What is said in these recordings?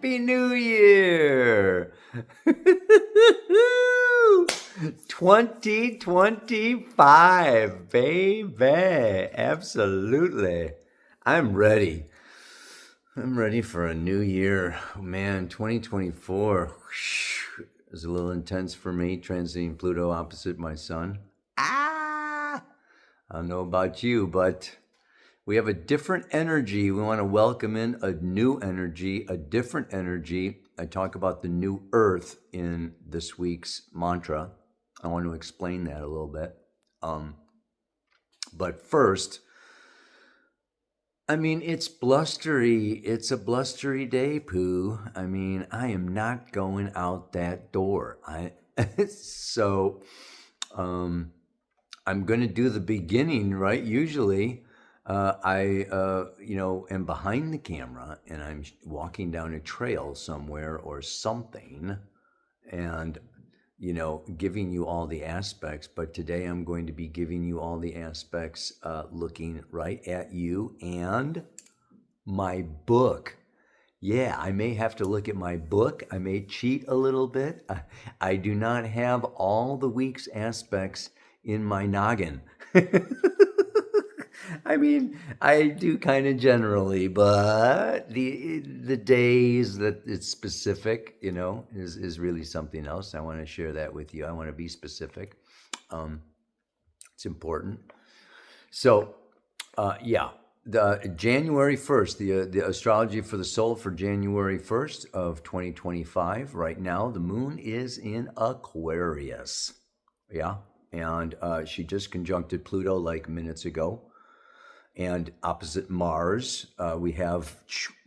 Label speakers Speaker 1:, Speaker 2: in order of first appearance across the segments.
Speaker 1: Happy New Year! 2025, baby. Absolutely. I'm ready. I'm ready for a new year. Man, 2024 is a little intense for me, transiting Pluto opposite my sun. I don't know about you, but we have a different energy. We want to welcome in a new energy, a different energy. I talk about the new earth in this week's mantra. I want to explain that a little bit. But first, I mean, it's blustery. It's a blustery day, Pooh. I mean, I am not going out that door. So I'm going to do the beginning, right? Usually, I am behind the camera and I'm walking down a trail somewhere or something, and giving you all the aspects. But today I'm going to be giving you all the aspects, looking right at you and my book. Yeah, I may have to look at my book. I may cheat a little bit. I do not have all the week's aspects in my noggin. I mean, I do kind of generally, but the days that it's specific, is really something else. I want to share that with you. I want to be specific. It's important. So, the January 1st, the astrology for the soul for January 1st of 2025. Right now, the moon is in Aquarius. Yeah, and she just conjuncted Pluto like minutes ago. And opposite Mars, we have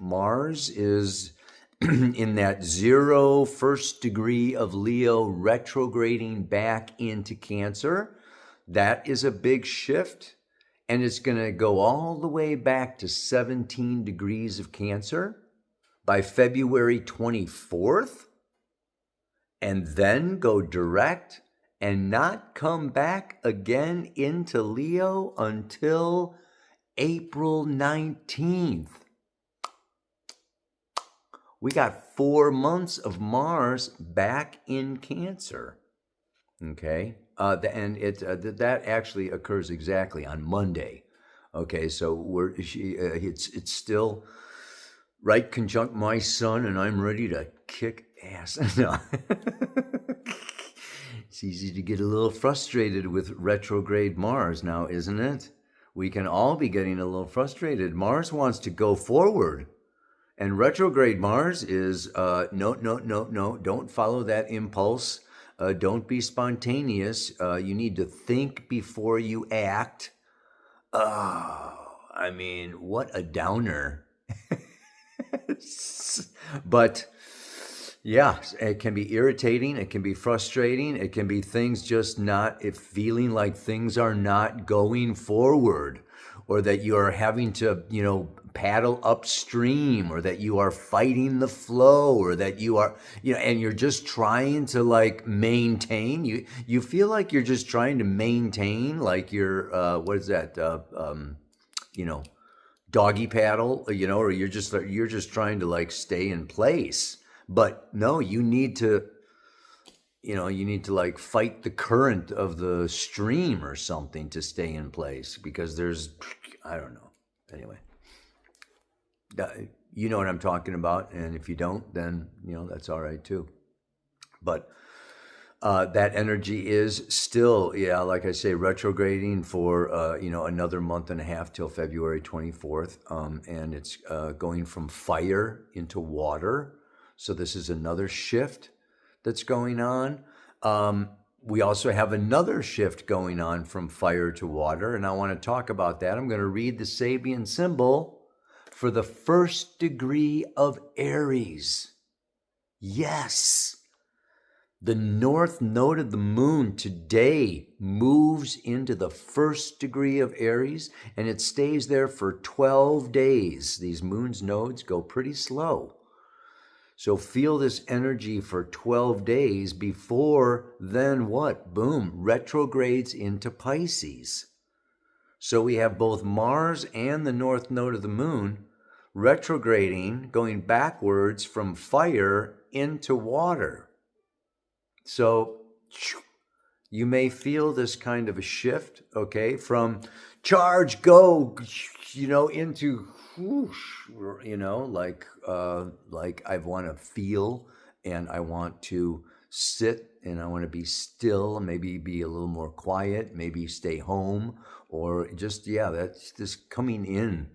Speaker 1: Mars is in that 0 first degree of Leo, retrograding back into Cancer. That is a big shift. And it's going to go all the way back to 17 degrees of Cancer by February 24th. And then go direct and not come back again into Leo until April 19th. We got 4 months of Mars back in Cancer. Okay, and that actually occurs exactly on Monday. Okay, so it's still right conjunct my sun, and I'm ready to kick ass. No. It's easy to get a little frustrated with retrograde Mars now, isn't it? We can all be getting a little frustrated. Mars wants to go forward. And retrograde Mars is, no, don't follow that impulse. Don't be spontaneous. You need to think before you act. Oh, I mean, what a downer. But yeah, it can be irritating. It can be frustrating. It can be things just feeling like things are not going forward, or that you are having to, paddle upstream, or that you are fighting the flow, or that you are, and you're just trying to like maintain. You feel like you're just trying to maintain, like you're, what is that? Doggy paddle, or you're just trying to like stay in place. But no, you need to like fight the current of the stream or something to stay in place, because I don't know. Anyway, you know what I'm talking about. And if you don't, then, that's all right too. But that energy is still, like I say, retrograding for, another month and a half till February 24th. And it's going from fire into water. So this is another shift that's going on. We also have another shift going on from fire to water, and I want to talk about that. I'm going to read the Sabian symbol for the first degree of Aries. Yes. The north node of the moon today moves into the first degree of Aries, and it stays there for 12 days. These moon's nodes go pretty slow. So feel this energy for 12 days before then what? Boom, retrogrades into Pisces. So we have both Mars and the north node of the moon retrograding, going backwards from fire into water. So you may feel this kind of a shift, okay, from charge, go, into whoosh, like I want to feel and I want to sit and I want to be still, maybe be a little more quiet, maybe stay home, or just, that's just coming in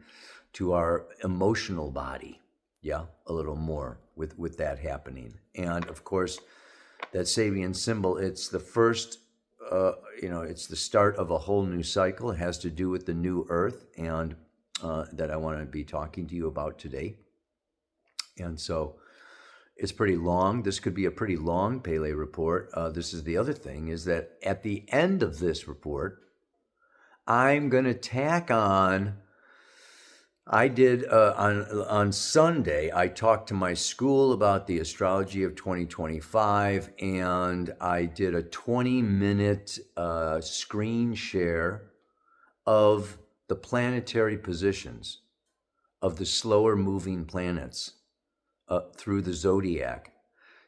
Speaker 1: to our emotional body, a little more with that happening. And of course, that Sabian symbol, it's the first, it's the start of a whole new cycle. It has to do with the new earth, and that I want to be talking to you about today. And so it's pretty long. This could be a pretty long Pele report. This is the other thing, is that at the end of this report, I'm going to tack on. I did on Sunday, I talked to my school about the astrology of 2025, and I did a 20-minute screen share of the planetary positions of the slower moving planets through the zodiac.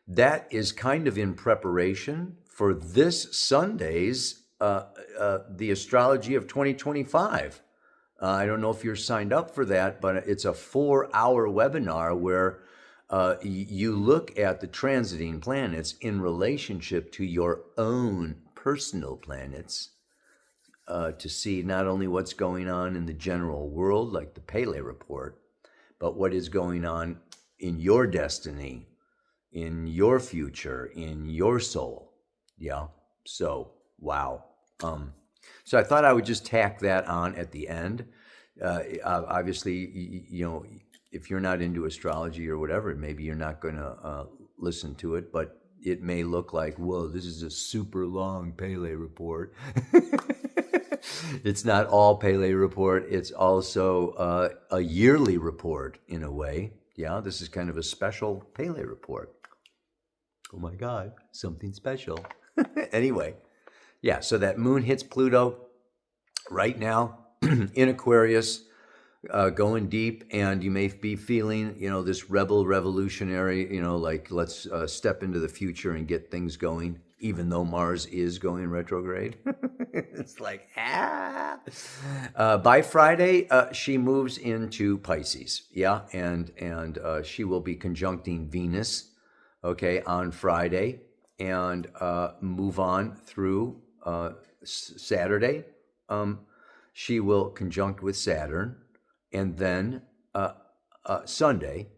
Speaker 1: That is kind of in preparation for this Sunday's the astrology of 2025. I don't know if you're signed up for that, but it's a 4-hour webinar where you look at the transiting planets in relationship to your own personal planets to see not only what's going on in the general world, like the Pele report, but what is going on in your destiny, in your future, in your soul. Yeah. So, wow. So I thought I would just tack that on at the end. Obviously, if you're not into astrology or whatever, maybe you're not going to listen to it, but it may look like, whoa, this is a super long Pele report. It's not all Pele report. It's also a yearly report in a way. Yeah, this is kind of a special Pele report. Oh my God, something special. Anyway. Yeah, so that moon hits Pluto right now in Aquarius, going deep, and you may be feeling, this revolutionary, like let's step into the future and get things going, even though Mars is going retrograde. It's like, by Friday, she moves into Pisces, and she will be conjuncting Venus, okay, on Friday, and move on through Saturday. She will conjunct with Saturn, and then Sunday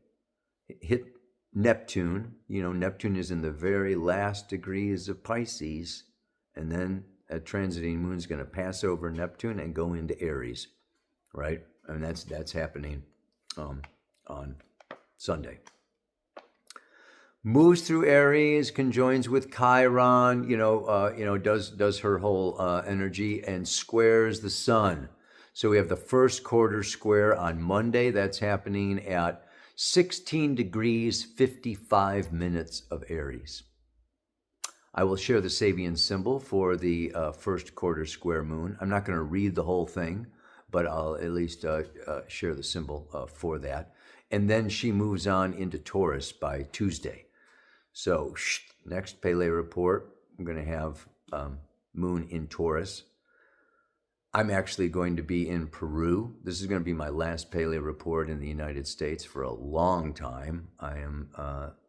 Speaker 1: hit Neptune. Neptune is in the very last degrees of Pisces, and then a transiting moon is going to pass over Neptune and go into Aries, right? And that's happening on Sunday. Moves through Aries, conjoins with Chiron, does her whole energy and squares the sun. So we have the first quarter square on Monday. That's happening at 16 degrees, 55 minutes of Aries. I will share the Sabian symbol for the first quarter square moon. I'm not going to read the whole thing, but I'll at least share the symbol for that. And then she moves on into Taurus by Tuesday. So next Pele report, I'm going to have moon in Taurus. I'm actually going to be in Peru. This is going to be my last Pele report in the United States for a long time.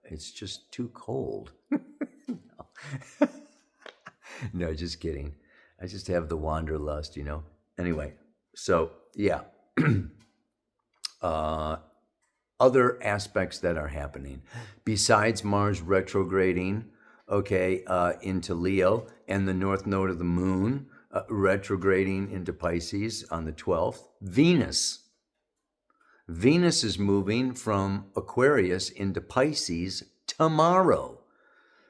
Speaker 1: It's just too cold. No, just kidding. I just have the wanderlust, Anyway, so yeah. Other aspects that are happening besides Mars retrograding, into Leo, and the north node of the moon retrograding into Pisces on the 12th. Venus is moving from Aquarius into Pisces tomorrow.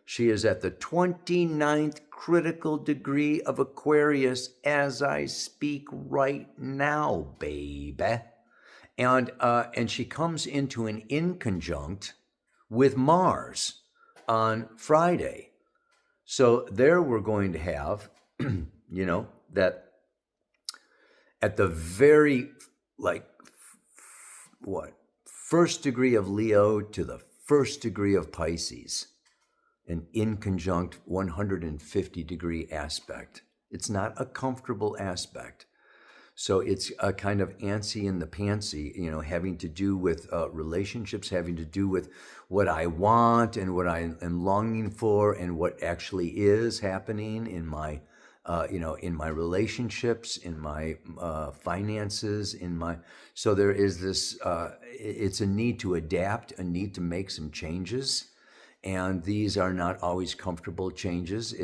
Speaker 1: She is at the 29th critical degree of Aquarius as I speak right now, baby. And she comes into an inconjunct with Mars on Friday. So there we're going to have, that at the very, first degree of Leo to the first degree of Pisces, an inconjunct 150-degree aspect. It's not a comfortable aspect. So it's a kind of antsy in the pantsy, having to do with relationships, having to do with what I want and what I am longing for and what actually is happening in my, in my relationships, in my finances, so there is this, it's a need to adapt, a need to make some changes. And these are not always comfortable changes.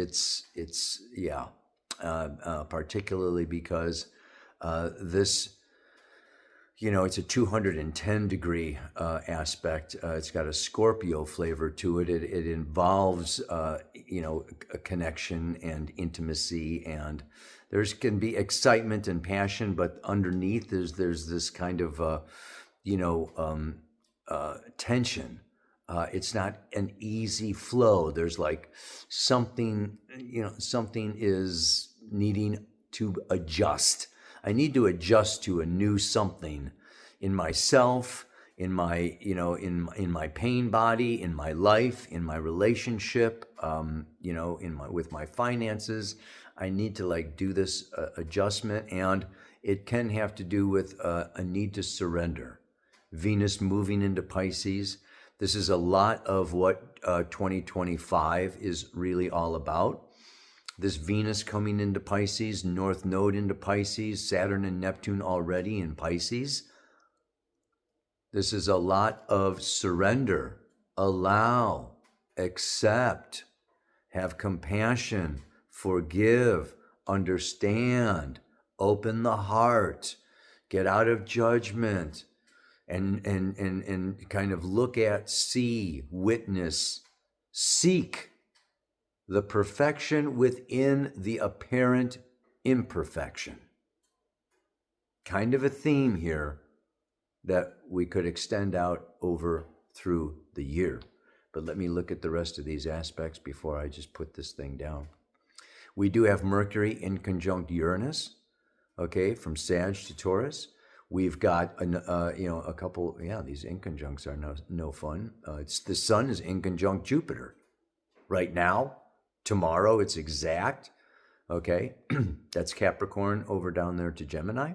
Speaker 1: Particularly because this, it's a 210-degree aspect. It's got a Scorpio flavor to it. It involves, a connection and intimacy, and can be excitement and passion, but underneath there's this kind of, tension. It's not an easy flow. There's like something is needing to adjust. I need to adjust to a new something in myself, in my, in my pain body, in my life, in my relationship, with my finances. I need to do this adjustment, and it can have to do with a need to surrender. Venus moving into Pisces. This is a lot of what 2025 is really all about. This Venus coming into Pisces, North Node into Pisces, Saturn and Neptune already in Pisces. This is a lot of surrender, allow, accept, have compassion, forgive, understand, open the heart, get out of judgment, and kind of look at, see, witness, seek the perfection within the apparent imperfection. Kind of a theme here that we could extend out over through the year. But let me look at the rest of these aspects before I just put this thing down. We do have Mercury in conjunct Uranus, okay, from Sag to Taurus. We've got a couple. These inconjuncts are no fun. The Sun is inconjunct Jupiter right now. Tomorrow it's exact. Okay, that's Capricorn over down there to Gemini.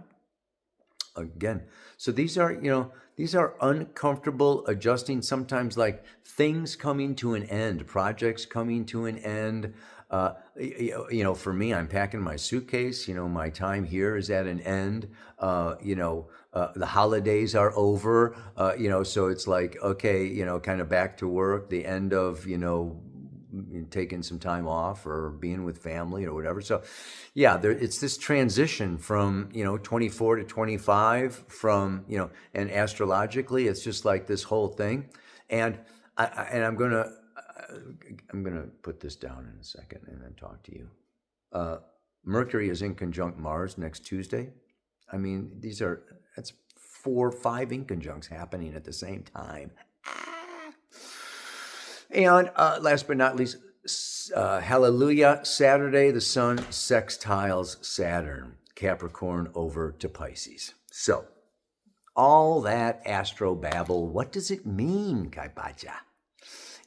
Speaker 1: Again, so these are uncomfortable, adjusting, sometimes like things coming to an end, projects coming to an end. For me, I'm packing my suitcase. My time here is at an end. The holidays are over. So it's like, okay, kind of back to work. The end of, taking some time off or being with family or whatever. So, it's this transition from 24 to 25. From and astrologically, it's just like this whole thing. And I'm gonna put this down in a second and then talk to you. Mercury is in conjunct Mars next Tuesday. I mean, that's 4 or 5 inconjuncts happening at the same time. And last but not least, hallelujah, Saturday, the Sun sextiles Saturn, Capricorn over to Pisces. So, all that astro babble, what does it mean, Kaipacha?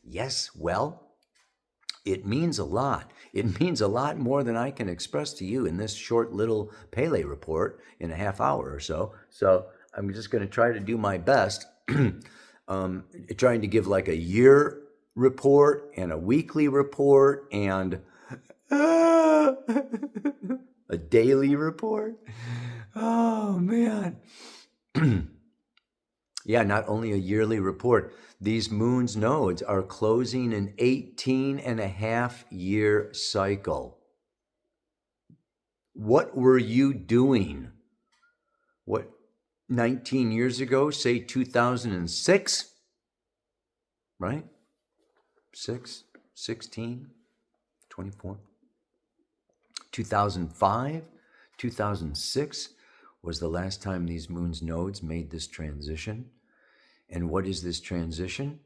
Speaker 1: Yes, well, it means a lot. It means a lot more than I can express to you in this short little Pele report in a half hour or so. So I'm just going to try to do my best, trying to give like a year report and a weekly report and a daily report. Oh, man. Not only a yearly report. These moon's nodes are closing an 18-and-a-half-year cycle. What were you doing? 19 years ago, say 2006, right? 6, 16, 24. 2005, 2006 was the last time these moon's nodes made this transition. And what is this transition?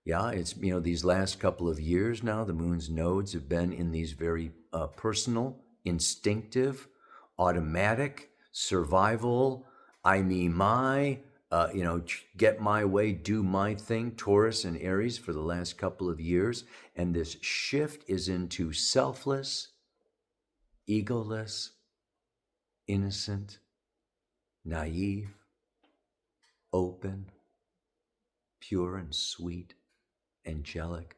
Speaker 1: It's, these last couple of years now, the moon's nodes have been in these very personal, instinctive, automatic, survival, I, me, my, get my way, do my thing, Taurus and Aries, for the last couple of years. And this shift is into selfless, egoless, innocent, naive, open, pure and sweet, angelic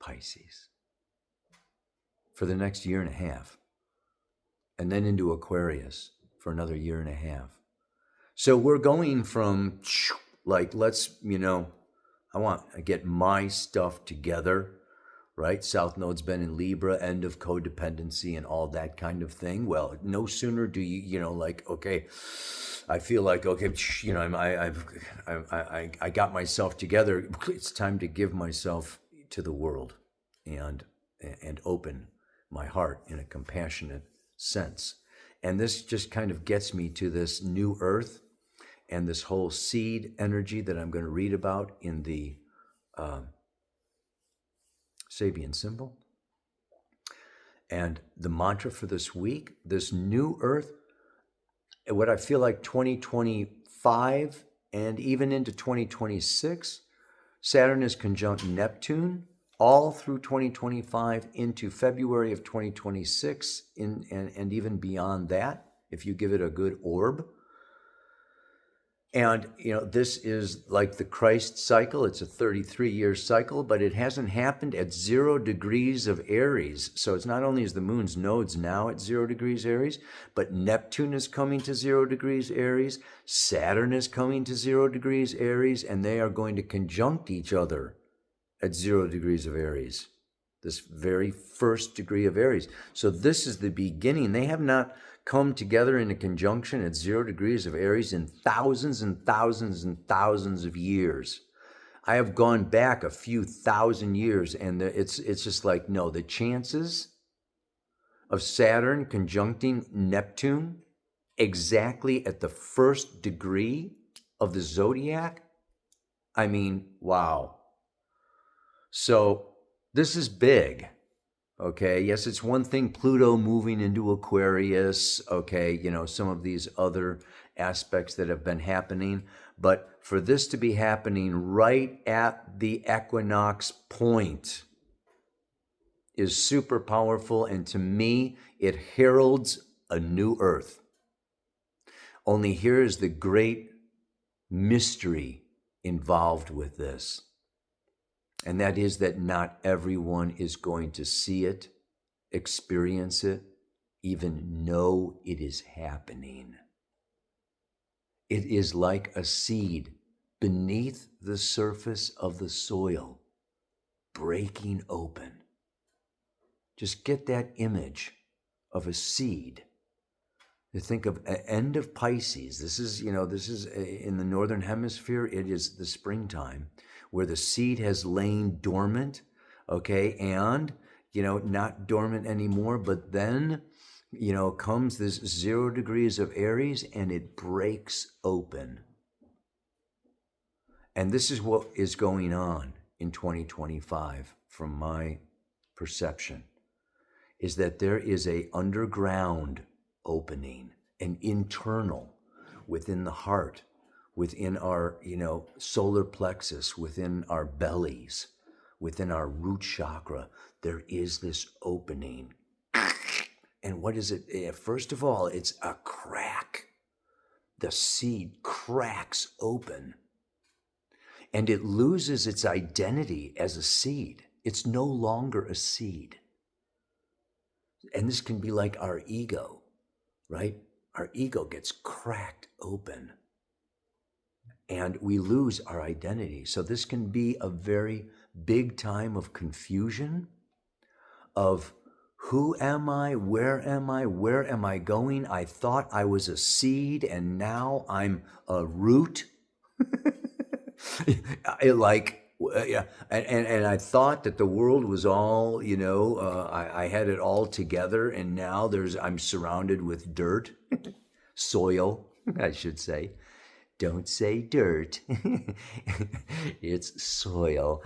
Speaker 1: Pisces for the next year and a half. And then into Aquarius for another year and a half. So we're going from let's, I want to get my stuff together, right? South Node's been in Libra, end of codependency and all that kind of thing. Well, no sooner do you, okay, I feel like, okay, I got myself together. It's time to give myself to the world and open my heart in a compassionate sense. And this just kind of gets me to this new earth and this whole seed energy that I'm going to read about in the Sabian symbol. And the mantra for this week, this new earth, what I feel like 2025 and even into 2026, Saturn is conjunct Neptune all through 2025 into February of 2026 and even beyond that, if you give it a good orb. And, this is like the Christ cycle. It's a 33-year cycle, but it hasn't happened at 0 degrees of Aries. So it's not only is the moon's nodes now at 0 degrees Aries, but Neptune is coming to 0 degrees Aries. Saturn is coming to 0 degrees Aries, and they are going to conjunct each other at 0 degrees of Aries, this very first degree of Aries. So this is the beginning. They have not come together in a conjunction at 0 degrees of Aries in thousands and thousands and thousands of years. I have gone back a few thousand years, and it's just like, no, the chances of Saturn conjuncting Neptune exactly at the first degree of the zodiac, I mean, wow. So this is big. Okay, yes, it's one thing, Pluto moving into Aquarius, okay, some of these other aspects that have been happening, but for this to be happening right at the equinox point is super powerful, and to me, it heralds a new earth. Only here is the great mystery involved with this. And that is that not everyone is going to see it, experience it, even know it is happening. It is like a seed beneath the surface of the soil, breaking open. Just get that image of a seed. You think of an end of Pisces. This is in the northern hemisphere, it is the springtime, where the seed has lain dormant, okay, and, not dormant anymore, but then, comes this 0 degrees of Aries and it breaks open. And this is what is going on in 2025 from my perception, is that there is a underground opening, an internal within the heart, within our, solar plexus, within our bellies, within our root chakra. There is this opening. And what is it? First of all, it's a crack. The seed cracks open. And it loses its identity as a seed. It's no longer a seed. And this can be like our ego, right? Our ego gets cracked open and we lose our identity. So this can be a very big time of confusion, of who am I? Where am I? Where am I going? I thought I was a seed and now I'm a root. And I thought that the world was all, I had it all together, and now I'm surrounded with dirt, soil, I should say. Don't say dirt. It's soil.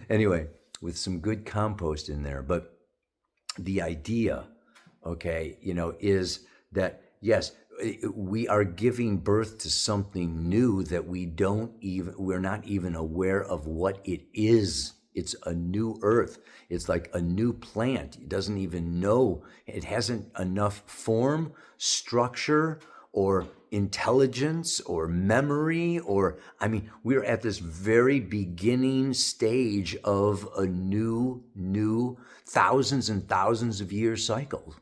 Speaker 1: Anyway, with some good compost in there. But the idea, okay, is that, yes, we are giving birth to something new that we're not even aware of what it is. It's a new earth. It's like a new plant. It doesn't even know. It hasn't enough form, structure, or intelligence or memory, we're at this very beginning stage of a new thousands and thousands of year cycle.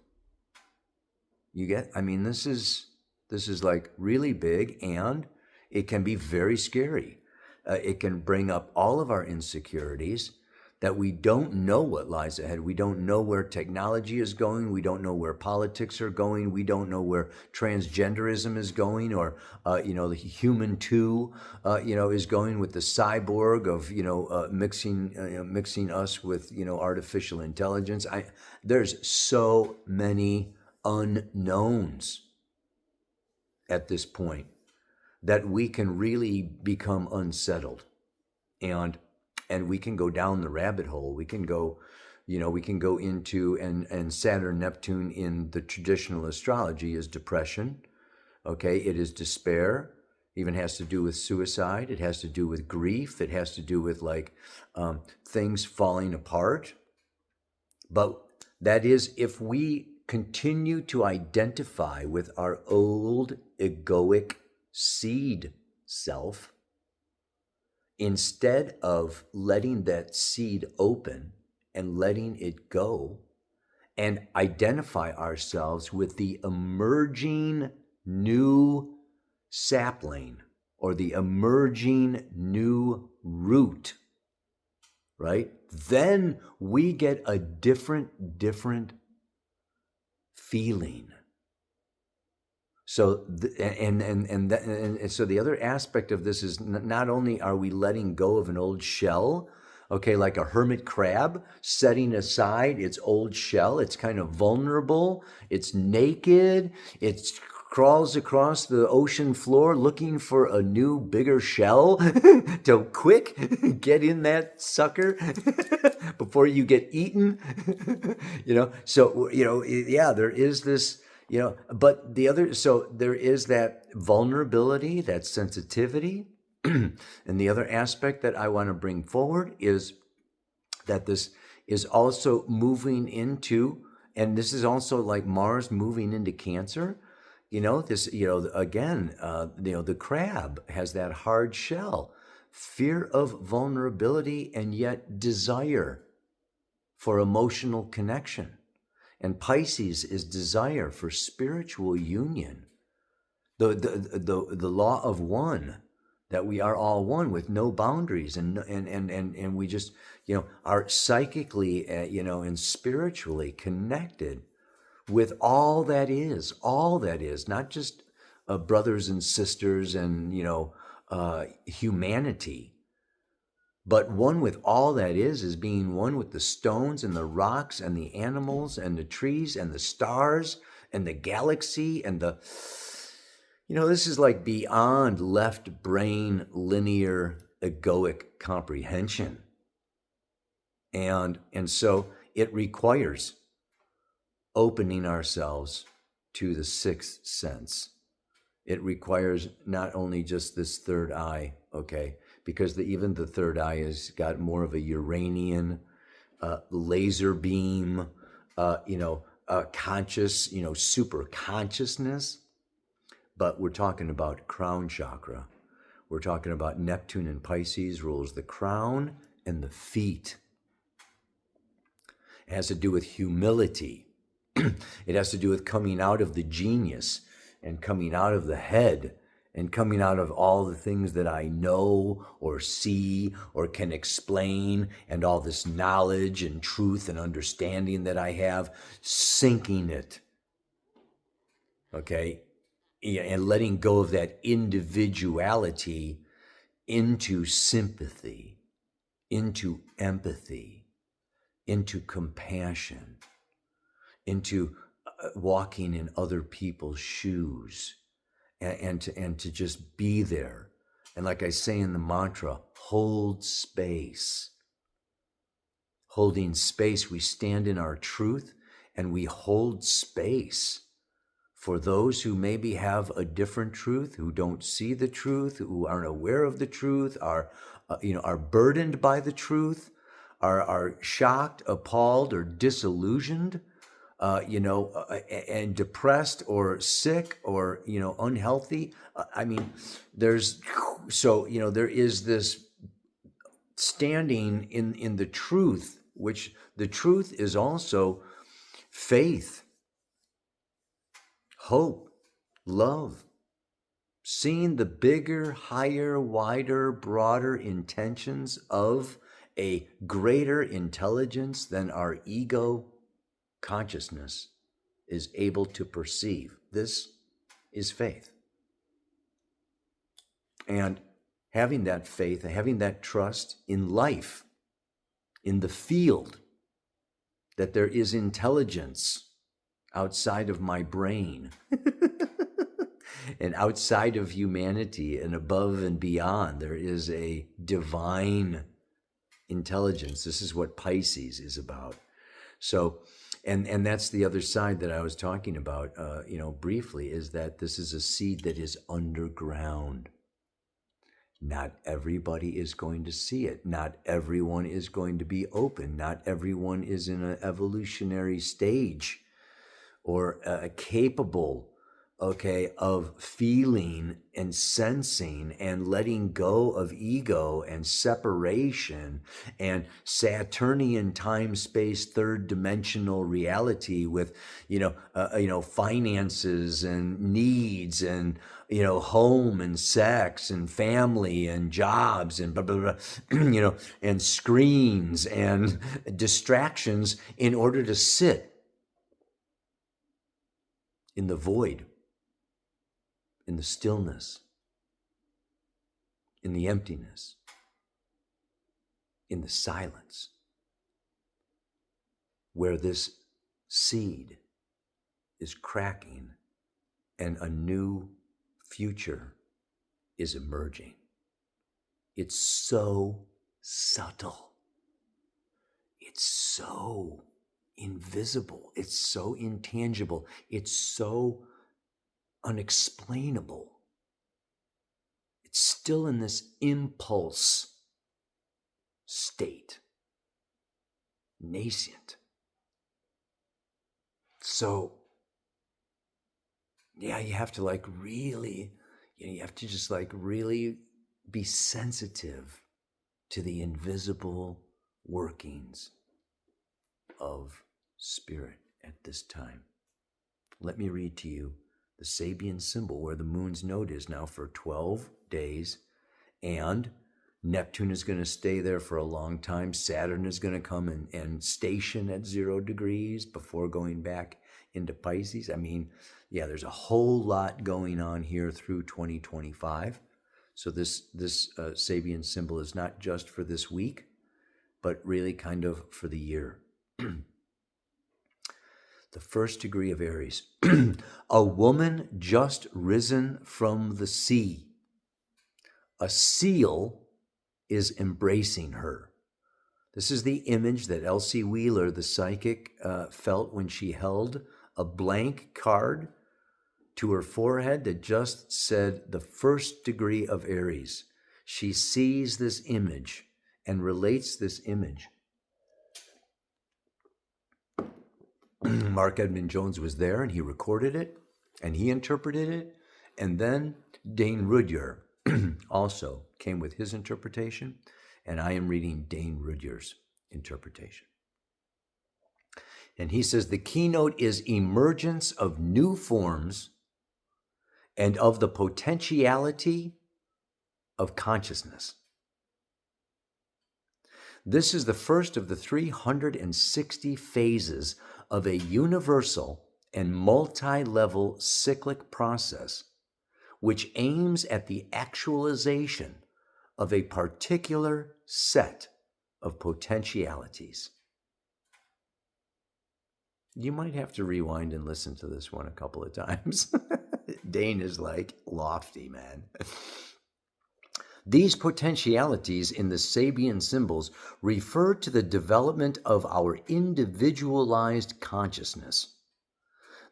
Speaker 1: You get, this is like really big, and it can be very scary. It can bring up all of our insecurities, that we don't know what lies ahead. We don't know where technology is going. We don't know where politics are going. We don't know where transgenderism is going, or the human two, is going with the cyborg of mixing us with artificial intelligence. There's so many unknowns at this point that we can really become unsettled, and we can go down the rabbit hole. We can go into, and Saturn, Neptune in the traditional astrology is depression. Okay, it is despair. Even has to do with suicide. It has to do with grief. It has to do with things falling apart. But that is if we continue to identify with our old egoic seed self, instead of letting that seed open and letting it go, and identify ourselves with the emerging new sapling or the emerging new root, right? Then we get a different feeling. So so the other aspect of this is not only are we letting go of an old shell, okay, like a hermit crab setting aside its old shell. It's kind of vulnerable. It's naked. It crawls across the ocean floor looking for a new, bigger shell to quick get in that sucker before you get eaten. So, there is this, but there is that vulnerability, that sensitivity. And the other aspect that I want to bring forward is that this is also moving into, and this is also like Mars moving into Cancer. The crab has that hard shell, fear of vulnerability, and yet desire for emotional connection. And Pisces is desire for spiritual union. The law of one, that we are all one with no boundaries, and we just are psychically and spiritually connected with all that is, not just brothers and sisters and humanity, but one with all that is being one with the stones and the rocks and the animals and the trees and the stars and the galaxy and this is like beyond left brain linear egoic comprehension. And so it requires opening ourselves to the sixth sense. It requires not only just this third eye, okay, because even the third eye has got more of a Uranian laser beam, conscious, super consciousness. But we're talking about crown chakra. We're talking about Neptune and Pisces rules the crown and the feet. It has to do with humility. It has to do with coming out of the genius and coming out of the head and coming out of all the things that I know or see or can explain, and all this knowledge and truth and understanding that I have, sinking it, okay? And letting go of that individuality into sympathy, into empathy, into compassion, into walking in other people's shoes, and to just be there. And like I say in the mantra, hold space. Holding space, we stand in our truth and we hold space for those who maybe have a different truth, who don't see the truth, who aren't aware of the truth, are burdened by the truth, are shocked, appalled, or disillusioned, and depressed or sick or unhealthy. There is this standing in the truth, which the truth is also faith, hope, love, seeing the bigger, higher, wider, broader intentions of a greater intelligence than our ego consciousness is able to perceive. This is faith. And having that faith, having that trust in life, in the field, that there is intelligence outside of my brain and outside of humanity and above and beyond. There is a divine intelligence. This is what Pisces is about. So, and that's the other side that I was talking about, briefly, is that this is a seed that is underground. Not everybody is going to see it. Not everyone is going to be open. Not everyone is in an evolutionary stage or capable, of feeling and sensing and letting go of ego and separation and Saturnian time, space, third dimensional reality with, finances and needs and, home and sex and family and jobs and blah, blah, blah, and screens and distractions in order to sit in the void, in the stillness, in the emptiness, in the silence, where this seed is cracking and a new future is emerging. It's so subtle. It's so invisible. It's so intangible. It's so unexplainable. It's still in this impulse state, nascent. So, yeah, you have to really be sensitive to the invisible workings of spirit at this time. Let me read to you the Sabian symbol where the moon's node is now for 12 days, and Neptune is going to stay there for a long time. Saturn is going to come and station at 0 degrees before going back into Pisces. There's a whole lot going on here through 2025. So this Sabian symbol is not just for this week, but really kind of for the year. The first degree of Aries. A woman just risen from the sea. A seal is embracing her. This is the image that Elsie Wheeler, the psychic, felt when she held a blank card to her forehead that just said the first degree of Aries. She sees this image and relates this image. Mark Edmund Jones was there and he recorded it and he interpreted it. And then Dane Rudhyar also came with his interpretation. And I am reading Dane Rudhyar's interpretation. And he says the keynote is emergence of new forms and of the potentiality of consciousness. This is the first of the 360 phases of a universal and multi-level cyclic process which aims at the actualization of a particular set of potentialities. You might have to rewind and listen to this one a couple of times. Dane is lofty, man. These potentialities in the Sabian symbols refer to the development of our individualized consciousness.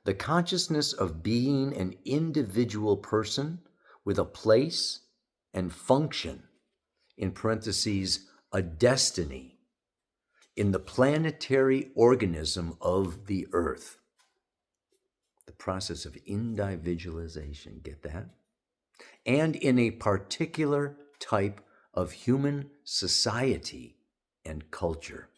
Speaker 1: The consciousness of being an individual person with a place and function, in parentheses, a destiny, in the planetary organism of the earth. The process of individualization, get that? And in a particular type of human society and culture.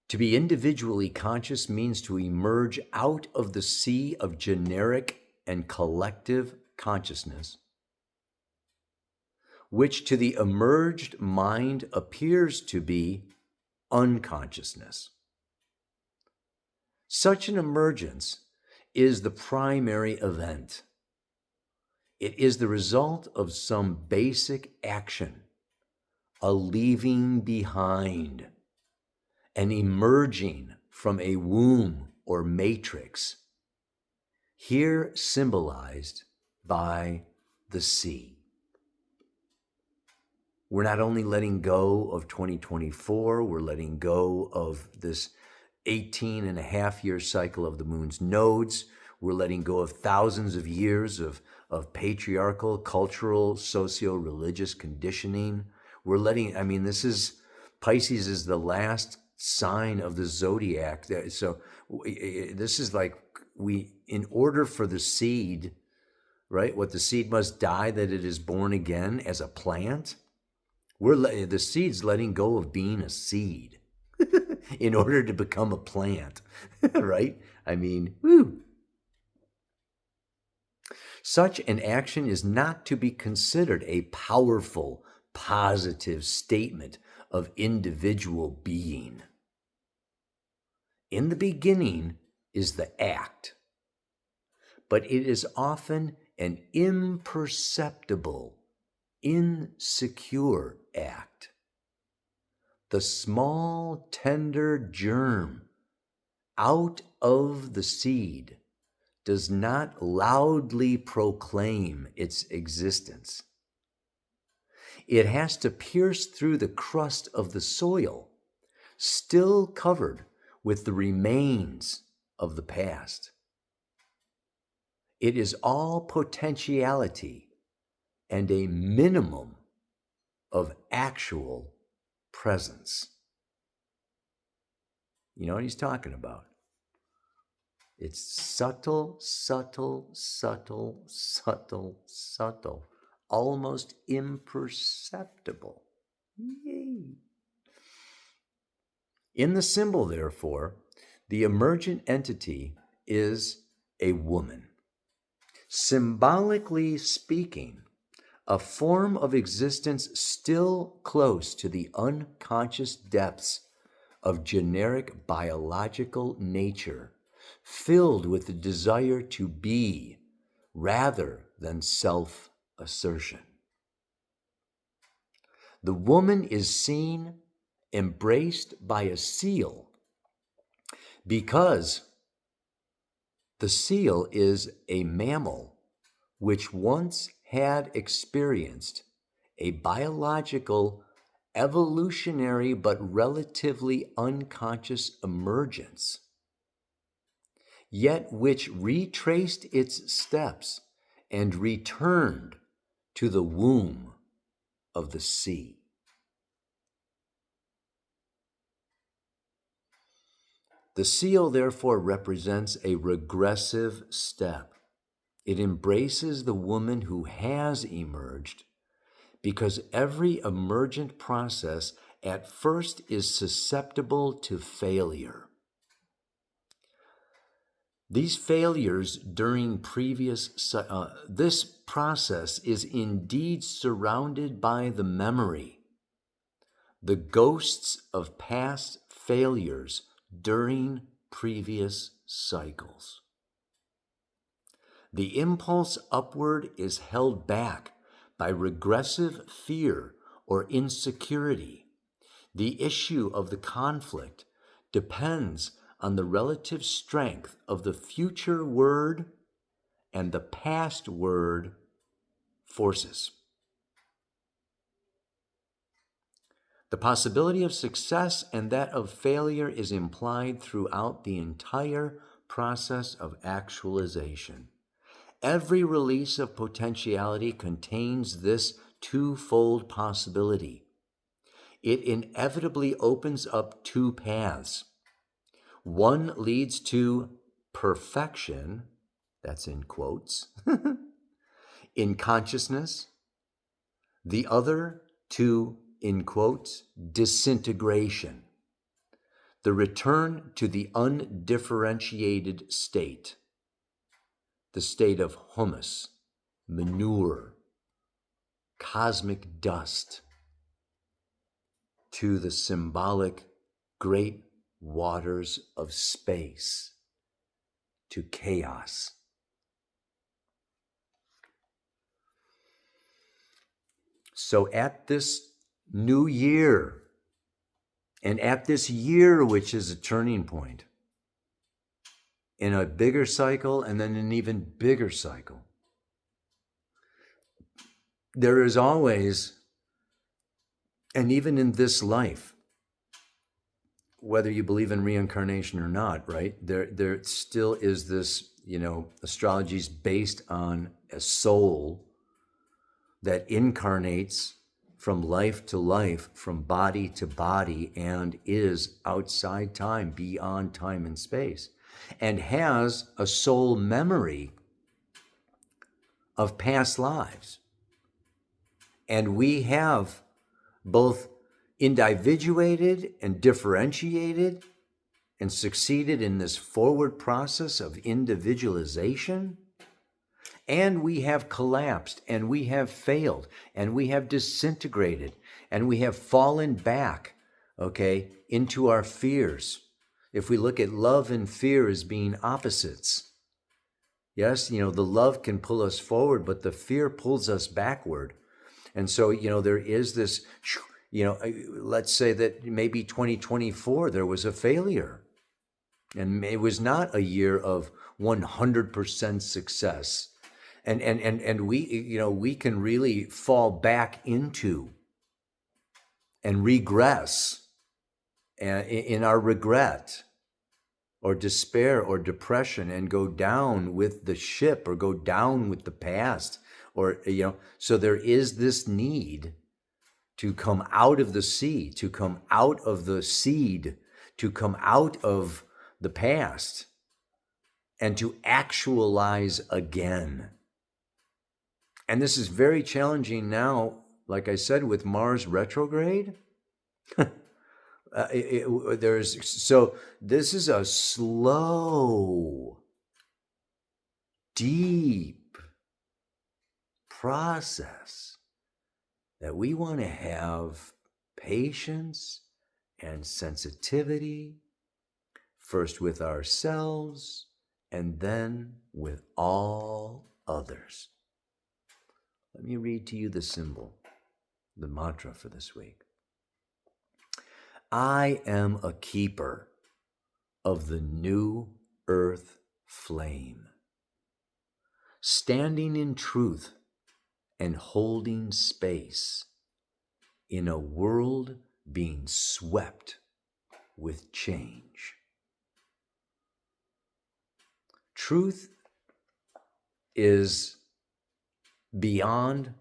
Speaker 1: To be individually conscious means to emerge out of the sea of generic and collective consciousness, which to the emerged mind appears to be unconsciousness. Such an emergence is the primary event. It is the result of some basic action, a leaving behind, an emerging from a womb or matrix, here symbolized by the sea. We're not only letting go of 2024, we're letting go of this 18 and a half year cycle of the moon's nodes. We're letting go of thousands of years of patriarchal, cultural, socio-religious conditioning. Pisces is the last sign of the zodiac. So this is like in order for the seed, right? What the seed must die that it is born again as a plant. The seed's letting go of being a seed in order to become a plant, right? Woo. Such an action is not to be considered a powerful, positive statement of individual being. In the beginning is the act, but it is often an imperceptible, insecure act. The small, tender germ out of the seed does not loudly proclaim its existence. It has to pierce through the crust of the soil, still covered with the remains of the past. It is all potentiality and a minimum of actual presence. You know what he's talking about? It's subtle, subtle, subtle, subtle, subtle, almost imperceptible. Yay. In the symbol, therefore, the emergent entity is a woman. Symbolically speaking, a form of existence still close to the unconscious depths of generic biological nature, filled with the desire to be rather than self-assertion. The woman is seen, embraced by a seal, because the seal is a mammal which once had experienced a biological, evolutionary, but relatively unconscious emergence, yet which retraced its steps and returned to the womb of the sea. The seal, therefore, represents a regressive step. It embraces the woman who has emerged, because every emergent process at first is susceptible to failure. These failures during this process is indeed surrounded by the memory, the ghosts of past failures during previous cycles. The impulse upward is held back by regressive fear or insecurity. The issue of the conflict depends on the relative strength of the future word and the past word forces. The possibility of success and that of failure is implied throughout the entire process of actualization. Every release of potentiality contains this twofold possibility. It inevitably opens up two paths. One leads to perfection, that's in quotes, in consciousness. The other to, in quotes, disintegration, the return to the undifferentiated state, the state of humus, manure, cosmic dust, to the symbolic great waters of space, to chaos. So at this new year, and at this year, which is a turning point, in a bigger cycle and then an even bigger cycle, there is always, and even in this life, whether you believe in reincarnation or not, right? There still is this, astrology is based on a soul that incarnates from life to life, from body to body, and is outside time, beyond time and space, and has a soul memory of past lives. And we have both individuated and differentiated and succeeded in this forward process of individualization. And we have collapsed, and we have failed, and we have disintegrated, and we have fallen back, into our fears. If we look at love and fear as being opposites, yes, the love can pull us forward, but the fear pulls us backward. And so, there is this, let's say that maybe 2024, there was a failure. And it was not a year of 100% success. And we can really fall back into and regress in our regret or despair or depression, and go down with the ship or go down with the past, or so there is this need to come out of the sea, to come out of the seed, to come out of the past, and to actualize again. And this is very challenging now, like I said, with Mars retrograde. So this is a slow, deep process that we want to have patience and sensitivity, first with ourselves and then with all others. Let me read to you the symbol, the mantra for this week. I am a keeper of the new earth flame, standing in truth and holding space in a world being swept with change. Truth is beyond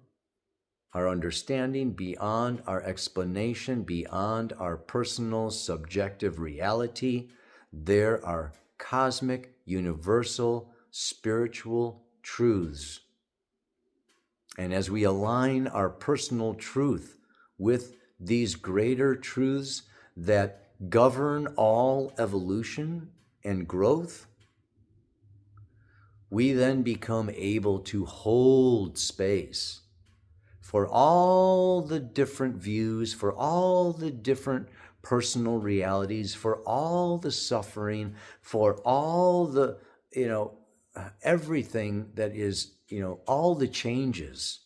Speaker 1: our understanding, beyond our explanation, beyond our personal subjective reality. There are cosmic, universal, spiritual truths. And as we align our personal truth with these greater truths that govern all evolution and growth, we then become able to hold space for all the different views, for all the different personal realities, for all the suffering, for all the, everything that is, all the changes,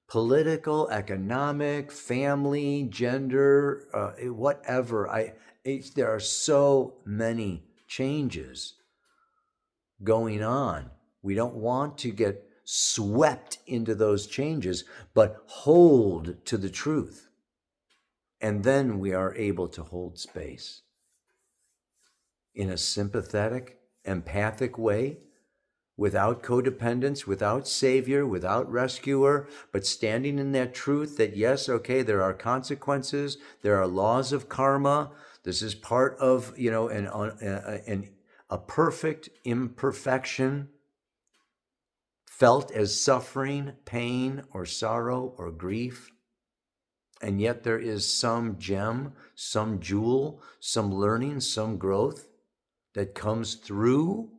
Speaker 1: political, economic, family, gender, whatever. There are so many changes going on. We don't want to get swept into those changes, but hold to the truth. And then we are able to hold space in a sympathetic empathic way, without codependence, without savior, without rescuer, but standing in that truth that yes, okay, there are consequences, there are laws of karma. This is part of, a perfect imperfection felt as suffering, pain, or sorrow, or grief. And yet there is some gem, some jewel, some learning, some growth that comes through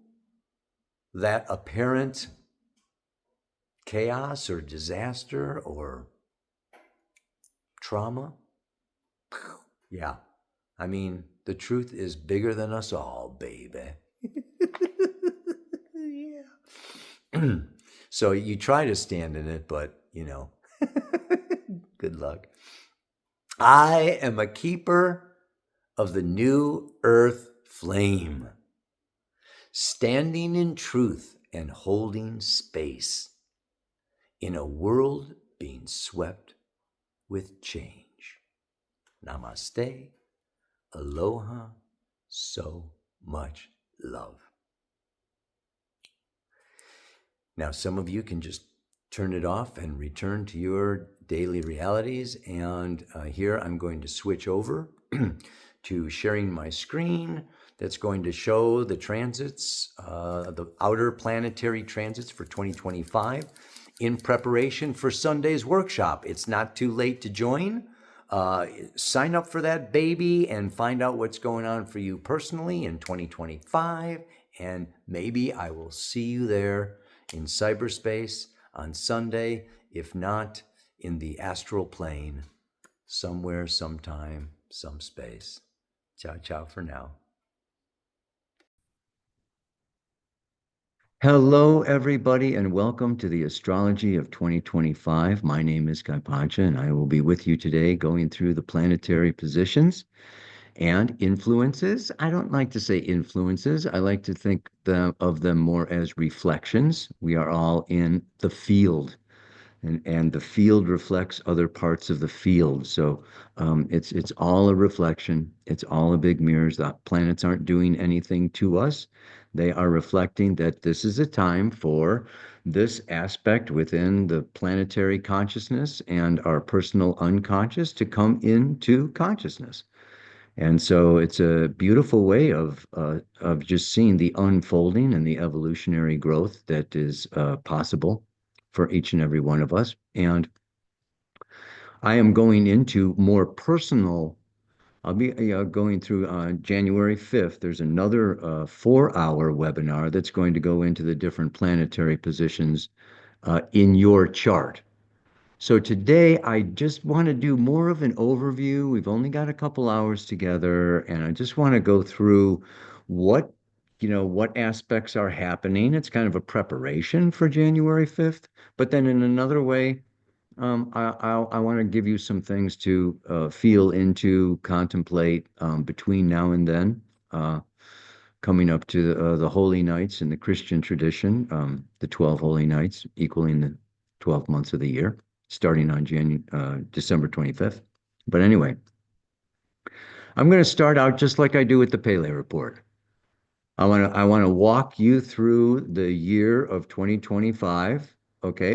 Speaker 1: that apparent chaos or disaster or trauma. Yeah. I mean, the truth is bigger than us all, baby. Yeah. So you try to stand in it, but, good luck. I am a keeper of the new earth flame, standing in truth and holding space in a world being swept with change. Namaste, aloha, so much love. Now, some of you can just turn it off and return to your daily realities. And here I'm going to switch over to sharing my screen that's going to show the transits, the outer planetary transits for 2025 in preparation for Sunday's workshop. It's not too late to join. Sign up for that baby and find out what's going on for you personally in 2025. And maybe I will see you there in cyberspace on Sunday, if not in the astral plane, somewhere, sometime, some space. Ciao, ciao for now. Hello, everybody, and welcome to the Astrology of 2025. My name is Kai Pancha, and I will be with you today going through the planetary positions and influences. I don't like to say influences. I like to think of them more as reflections. We are all in the field, and the field reflects other parts of the field. So it's all a reflection. It's all a big mirrors. The planets aren't doing anything to us. They are reflecting that this is a time for this aspect within the planetary consciousness and our personal unconscious to come into consciousness. And so it's a beautiful way of just seeing the unfolding and the evolutionary growth that is possible for each and every one of us. And I am going into more personal. I'll be going through January 5th. There's another 4-hour webinar that's going to go into the different planetary positions in your chart. So today I just want to do more of an overview. We've only got a couple hours together, and I just want to go through what, what aspects are happening. It's kind of a preparation for January 5th, but then in another way, I want to give you some things to feel into, contemplate between now and then. Coming up to the Holy Nights in the Christian tradition, the 12 Holy Nights, equaling the 12 months of the year, starting on December 25th. But anyway, I'm going to start out just like I do with the Pele report. I want to walk you through the year of 2025. Okay.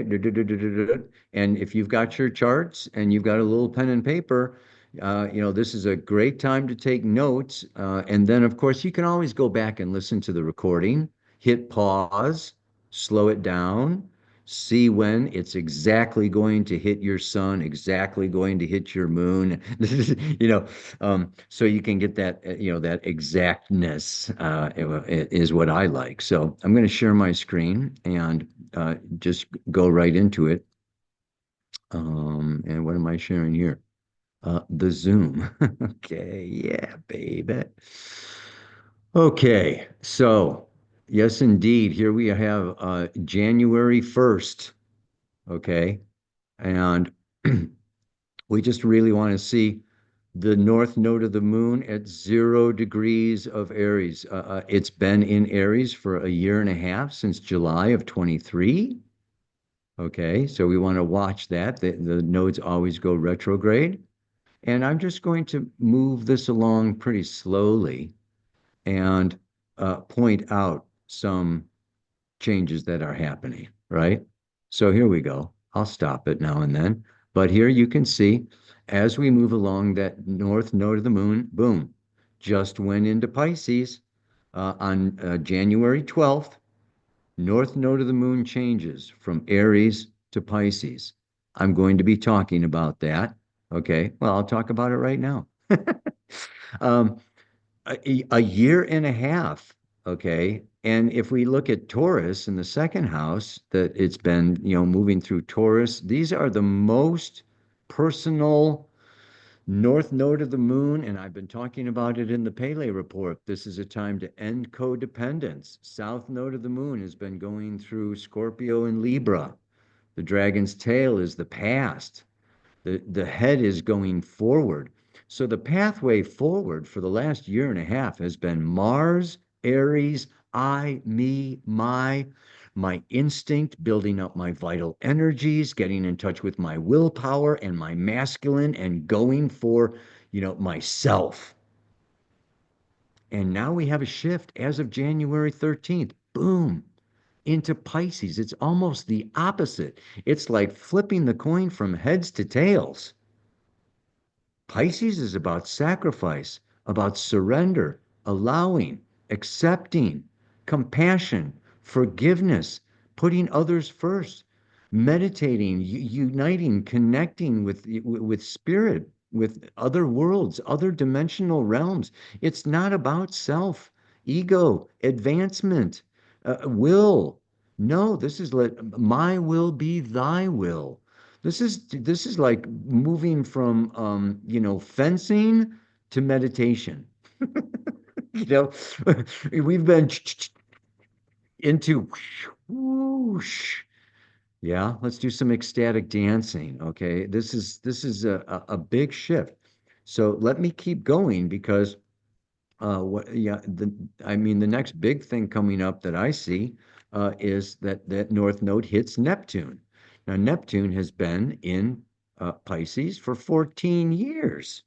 Speaker 1: And if you've got your charts and you've got a little pen and paper, this is a great time to take notes. And then, of course, you can always go back and listen to the recording, hit pause, slow it down, see when it's exactly going to hit your sun, exactly going to hit your moon. So you can get that, that exactness is what I like. So I'm going to share my screen and just go right into it. And what am I sharing here? The Zoom. Okay, yeah, baby. Okay, so yes, indeed, here we have January 1st. Okay, and we just really want to see the north node of the moon at 0 degrees of Aries. It's been in Aries for a year and a half since July of 23. Okay, so we want to watch that. The nodes always go retrograde. And I'm just going to move this along pretty slowly. And point out some changes that are happening, right? So here we go. I'll stop it now and then. But here you can see as we move along that north node of the moon, boom, just went into Pisces on January 12th. North node of the moon changes from Aries to Pisces. I'm going to be talking about that. Okay. Well, I'll talk about it right now. um, a year and a half. Okay. And if we look at Taurus in the second house, that it's been, moving through Taurus, these are the most personal north node of the moon. And I've been talking about it in the Pele report. This is a time to end codependence. South node of the moon has been going through Scorpio and Libra. The dragon's tail is the past. The head is going forward. So the pathway forward for the last year and a half has been Mars, Aries, I, me, my instinct, building up my vital energies, getting in touch with my willpower and my masculine and going for, myself. And now we have a shift as of January 13th. Boom, into Pisces. It's almost the opposite. It's like flipping the coin from heads to tails. Pisces is about sacrifice, about surrender, allowing, accepting, compassion, forgiveness, putting others first, meditating, uniting, connecting with spirit, with other worlds, other dimensional realms. It's not about self, ego, advancement, will. No, this is let my will be thy will. This is like moving from fencing to meditation. You know, we've been into whoosh. Yeah, let's do some ecstatic dancing. Okay, this is a big shift. So let me keep going because yeah, I mean, the next big thing coming up that I see is that North Node hits Neptune. Now, Neptune has been in Pisces for 14 years.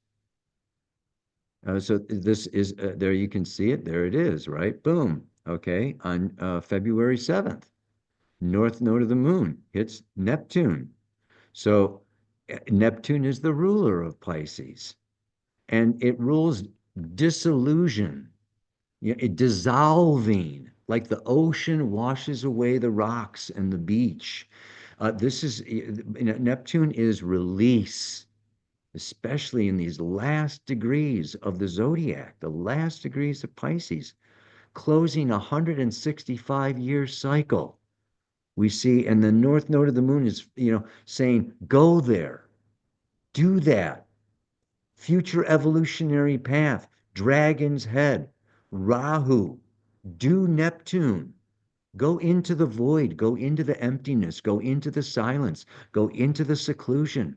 Speaker 1: So this is there. You can see it. There it is. Right. Boom. Okay. On February 7th, North Node of the Moon hits Neptune. So Neptune is the ruler of Pisces, and it rules disillusion. Yeah, it dissolving, like the ocean washes away the rocks and the beach. This is Neptune is release, especially in these last degrees of the zodiac, the last degrees of Pisces, closing a 165-year cycle. We see, and the north node of the moon is, saying, go there, do that. Future evolutionary path, dragon's head, Rahu, do Neptune. Go into the void, go into the emptiness, go into the silence, go into the seclusion.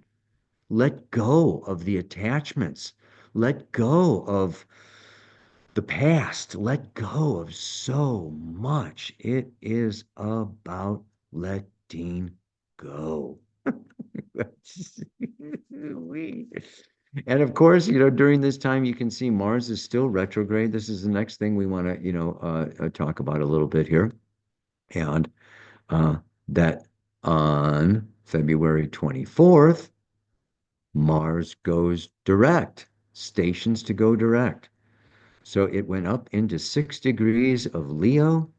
Speaker 1: Let go of the attachments. Let go of the past. Let go of so much. It is about letting go. And of course, during this time, you can see Mars is still retrograde. This is the next thing we want to, talk about a little bit here. And uh, that on February 24th, Mars goes direct, stations to go direct. So it went up into 6 degrees of Leo,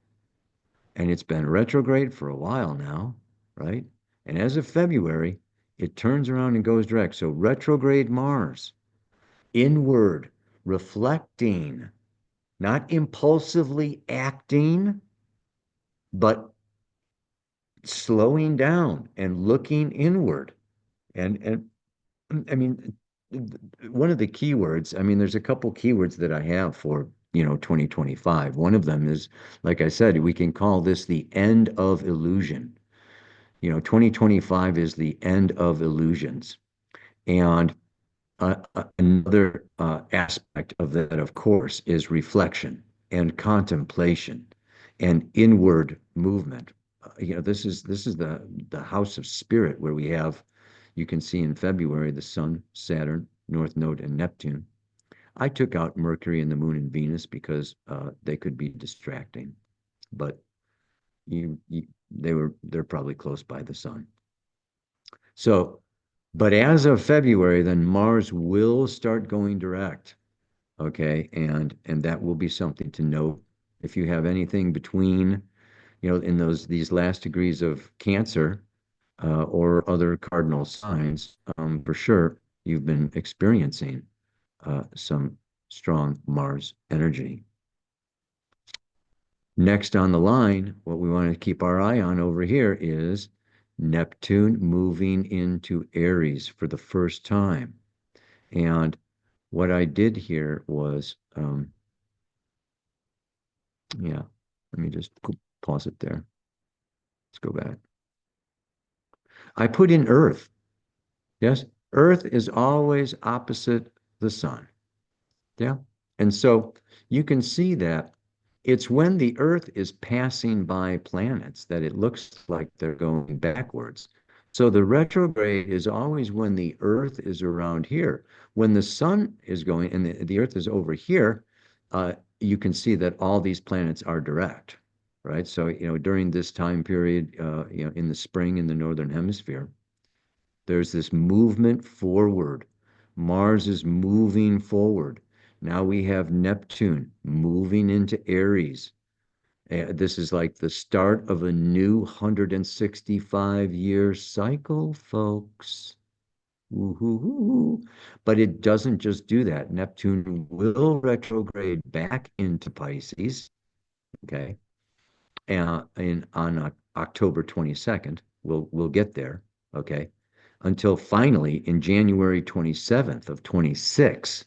Speaker 1: and it's been retrograde for a while now, right? And as of February, it turns around and goes direct. So retrograde Mars, inward, reflecting, not impulsively acting, but slowing down and looking inward. And I mean, one of the keywords, I mean, there's a couple keywords that I have for, 2025. One of them is, like I said, we can call this the end of illusion. 2025 is the end of illusions. And another aspect of that, of course, is reflection and contemplation and inward movement. This is the house of spirit where you can see in February the Sun, Saturn, North Node, and Neptune.
Speaker 2: I took out Mercury and the Moon and Venus because they could be distracting, but they're probably close by the sun. So, but as of February, then Mars will start going direct. Okay, and that will be something to note. If you have anything between, in these last degrees of Cancer or other cardinal signs, for sure you've been experiencing some strong Mars energy. Next on the line, what we want to keep our eye on over here is Neptune moving into Aries for the first time. And what I did here was, yeah, let me just pause it there. Let's go back. I put in Earth. Yes, Earth is always opposite the sun. Yeah. And so you can see that it's when the Earth is passing by planets that it looks like they're going backwards. So the retrograde is always when the Earth is around here. When the sun is going and the Earth is over here, you can see that all these planets are direct, right? So, during this time period, in the spring in the northern hemisphere, there's this movement forward. Mars is moving forward. Now we have Neptune moving into Aries. This is like the start of a new 165-year cycle, folks. Woo-hoo-hoo. But it doesn't just do that. Neptune will retrograde back into Pisces, okay? On October 22nd. We'll get there, okay? Until finally in January 27th of 26,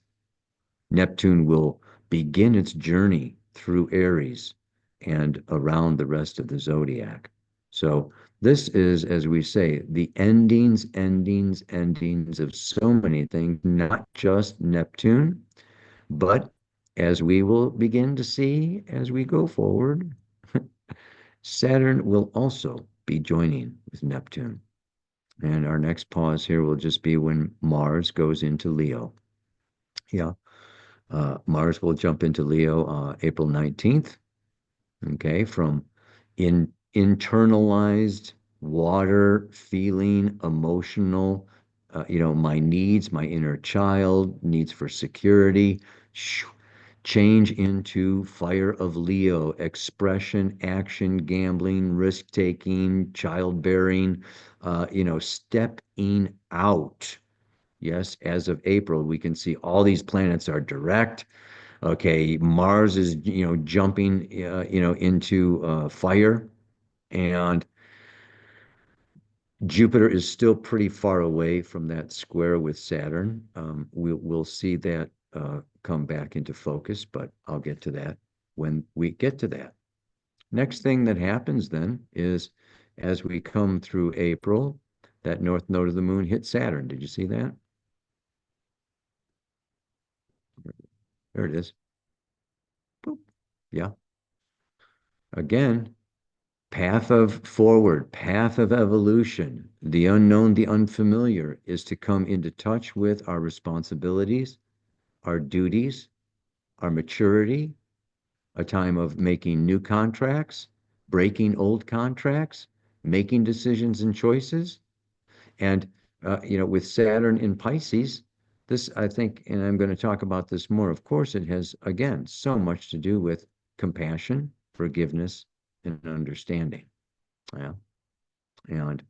Speaker 2: Neptune will begin its journey through Aries and around the rest of the zodiac. So this is, as we say, the endings, endings, endings of so many things, not just Neptune, but as we will begin to see as we go forward, Saturn will also be joining with Neptune. And our next pause here will just be when Mars goes into Leo. Yeah, Mars will jump into Leo April 19th. Okay, from internalized water, feeling, emotional, my needs, my inner child, needs for security, change into fire of Leo, expression, action, gambling, risk taking, childbearing, stepping out. Yes, as of April, we can see all these planets are direct. Okay, Mars is, jumping, into fire, and Jupiter is still pretty far away from that square with Saturn. We'll see that come back into focus, but I'll get to that when we get to that. Next thing that happens then is as we come through April, that north node of the moon hits Saturn. Did you see that? There it is. Boop. Yeah. Again, path of forward, path of evolution, the unknown, the unfamiliar is to come into touch with our responsibilities, our duties, our maturity, a time of making new contracts, breaking old contracts, making decisions and choices. And, with Saturn in Pisces, this, I think, and I'm going to talk about this more, of course, it has, again, so much to do with compassion, forgiveness, and understanding. Yeah. And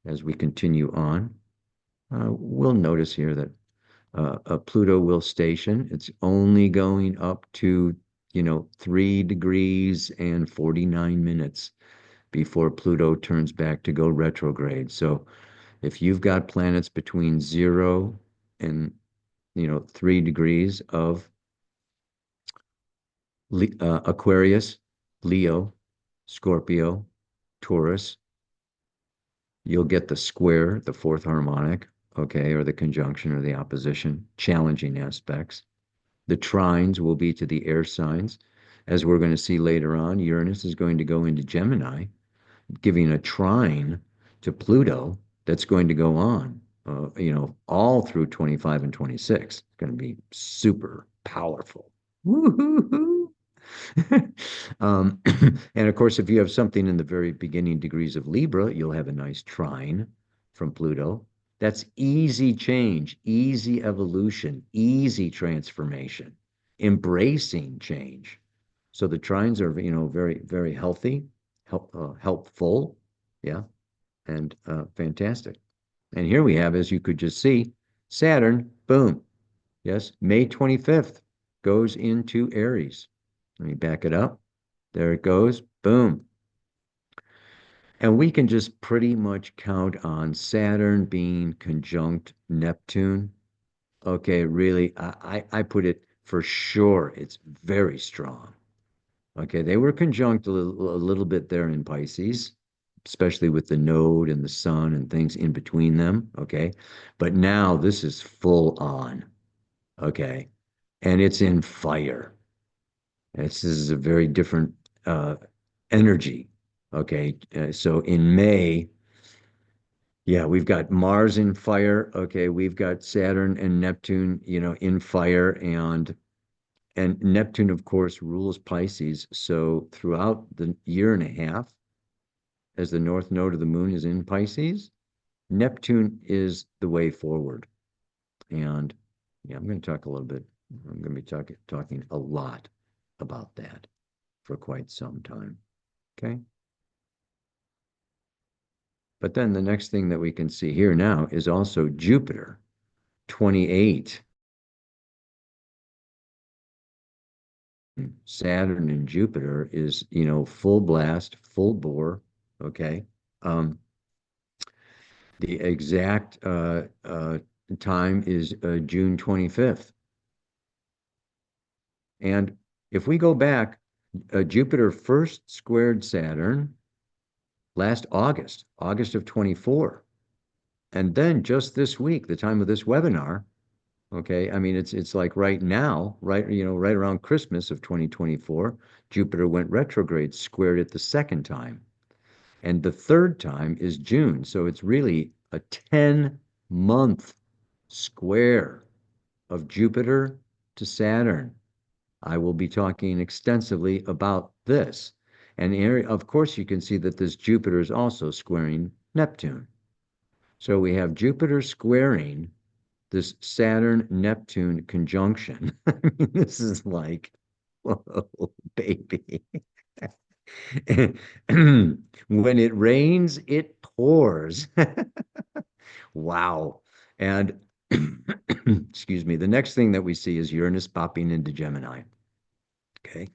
Speaker 2: as we continue on, we'll notice here that Pluto will station. It's only going up to, 3 degrees and 49 minutes before Pluto turns back to go retrograde. So if you've got planets between 0 and, 3 degrees of Aquarius, Leo, Scorpio, Taurus, you'll get the square, the fourth harmonic, okay, or the conjunction or the opposition, challenging aspects. The trines will be to the air signs. As we're going to see later on, Uranus is going to go into Gemini, giving a trine to Pluto that's going to go on, all through 25 and 26. It's going to be super powerful. Woo-hoo-hoo. And of course, if you have something in the very beginning degrees of Libra, you'll have a nice trine from Pluto. That's easy change, easy evolution, easy transformation, embracing change. So the trines are, very, very healthy, helpful, yeah, and fantastic. And here we have, as you could just see, Saturn, boom, yes, May 25th goes into Aries. Let me back it up. There it goes. Boom. And we can just pretty much count on Saturn being conjunct Neptune. Okay, really, I put it for sure. It's very strong. Okay, they were conjunct a little bit there in Pisces, especially with the node and the sun and things in between them. Okay, but now this is full on. Okay, and it's in fire. This is a very different uh, energy. Okay, so in May, yeah, we've got Mars in fire. Okay, we've got Saturn and Neptune, in fire, and Neptune, of course, rules Pisces. So throughout the year and a half, as the north node of the moon is in Pisces, Neptune is the way forward. And yeah, I'm going to talk a little bit. I'm going to be talking a lot about that for quite some time. Okay. But then the next thing that we can see here now is also Jupiter, 28. Saturn and Jupiter is, full blast, full bore. Okay. Um, the exact time is June 25th. And if we go back, Jupiter first squared Saturn last August, August of 24. And then just this week, the time of this webinar, okay, I mean it's like right now, right, right around Christmas of 2024, Jupiter went retrograde, squared it the second time. And the third time is June. So it's really a 10-month square of Jupiter to Saturn. I will be talking extensively about this. And of course, you can see that this Jupiter is also squaring Neptune. So we have Jupiter squaring this Saturn Neptune conjunction. I mean, this is like, whoa, baby. When it rains, it pours. Wow. And excuse me, the next thing that we see is Uranus popping into Gemini. Okay.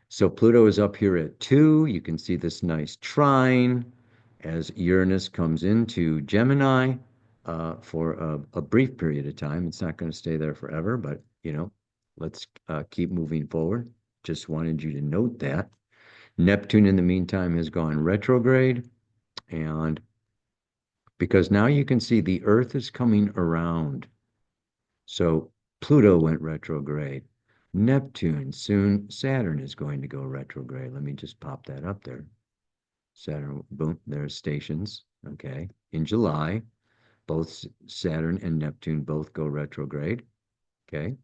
Speaker 2: So Pluto is up here at 2. You can see this nice trine as Uranus comes into Gemini for a brief period of time. It's not going to stay there forever, but let's keep moving forward. Just wanted you to note that. Neptune, in the meantime, has gone retrograde, and because now you can see the Earth is coming around. So Pluto went retrograde. Neptune, soon Saturn is going to go retrograde. Let me just pop that up there. Saturn, boom, there's stations. Okay. In July, both Saturn and Neptune both go retrograde. Okay.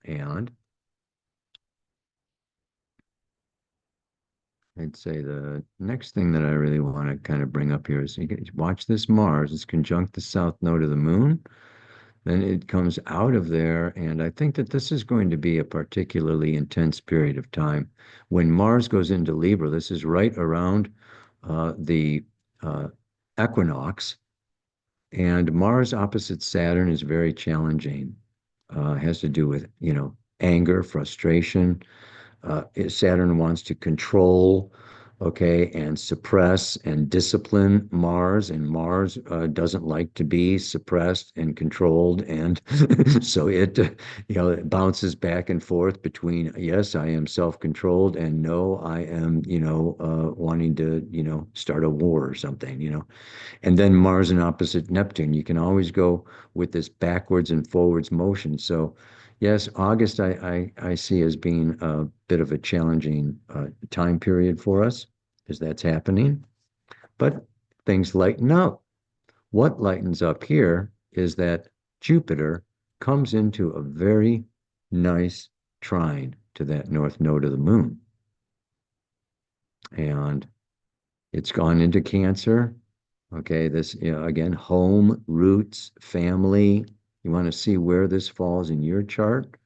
Speaker 2: And I'd say the next thing that I really want to kind of bring up here is you watch this Mars. It's conjunct the south node of the moon. Then it comes out of there, and I think that this is going to be a particularly intense period of time. When Mars goes into Libra, this is right around the uh, equinox, and Mars opposite Saturn is very challenging. Has to do with, anger, frustration, Saturn wants to control, okay, and suppress and discipline Mars, and Mars doesn't like to be suppressed and controlled, and so it bounces back and forth between yes, I am self-controlled, and no, I am, wanting to, start a war or something, and then Mars in opposite Neptune. You can always go with this backwards and forwards motion. So, yes, August I see as being a bit of a challenging time period for us as that's happening. But things lighten up. What lightens up here is that Jupiter comes into a very nice trine to that north node of the moon. And it's gone into Cancer. Okay, this, again, home, roots, family. You want to see where this falls in your chart,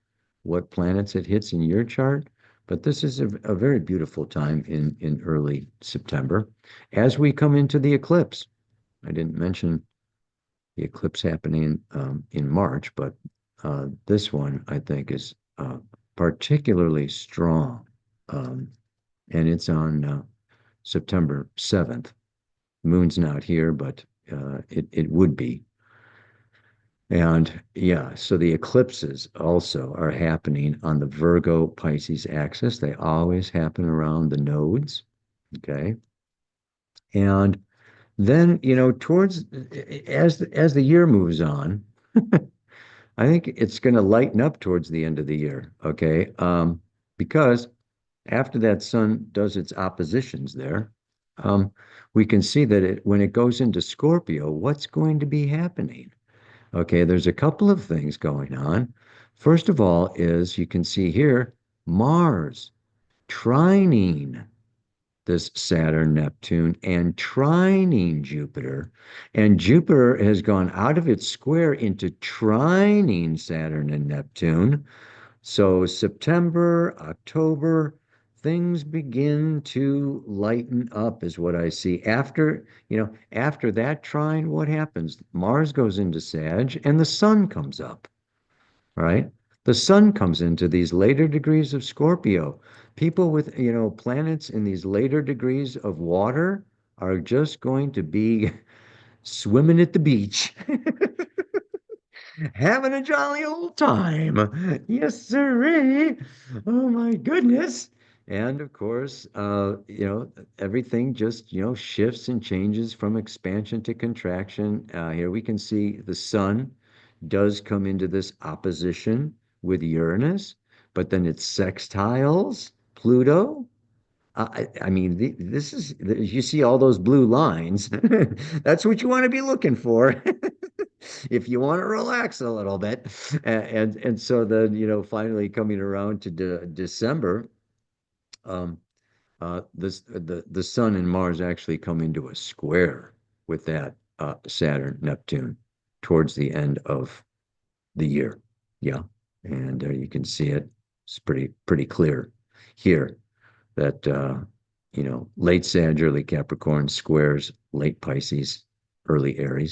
Speaker 2: what planets it hits in your chart. But this is a very beautiful time in early September as we come into the eclipse. I didn't mention the eclipse happening in March, but this one I think is particularly strong. Um, and it's on September 7th. Moon's not here, but it would be. And yeah, so the eclipses also are happening on the Virgo Pisces axis. They always happen around the nodes. Okay. And then, towards as the year moves on, I think it's going to lighten up towards the end of the year. Okay. Because after that sun does its oppositions there, um, we can see that when it goes into Scorpio, what's going to be happening? Okay, there's a couple of things going on. First of all, is you can see here Mars trining this Saturn, Neptune, and trining Jupiter. And Jupiter has gone out of its square into trining Saturn and Neptune. So September, October, things begin to lighten up, is what I see. After that trine, what happens? Mars goes into Sag and the sun comes up, right? The sun comes into these later degrees of Scorpio. People with, planets in these later degrees of water are just going to be swimming at the beach. Having a jolly old time. Yes, sirree. Oh my goodness. And of course, everything just, shifts and changes from expansion to contraction. Here we can see the sun does come into this opposition with Uranus, but then it sextiles Pluto. I mean, this is, you see all those blue lines. That's what you want to be looking for if you want to relax a little bit. And so then, finally coming around to December, um, the Sun and Mars actually come into a square with that Saturn, Neptune towards the end of the year. Yeah, and you can see it. It's pretty clear here that late Sag, early Capricorn squares late Pisces, early Aries.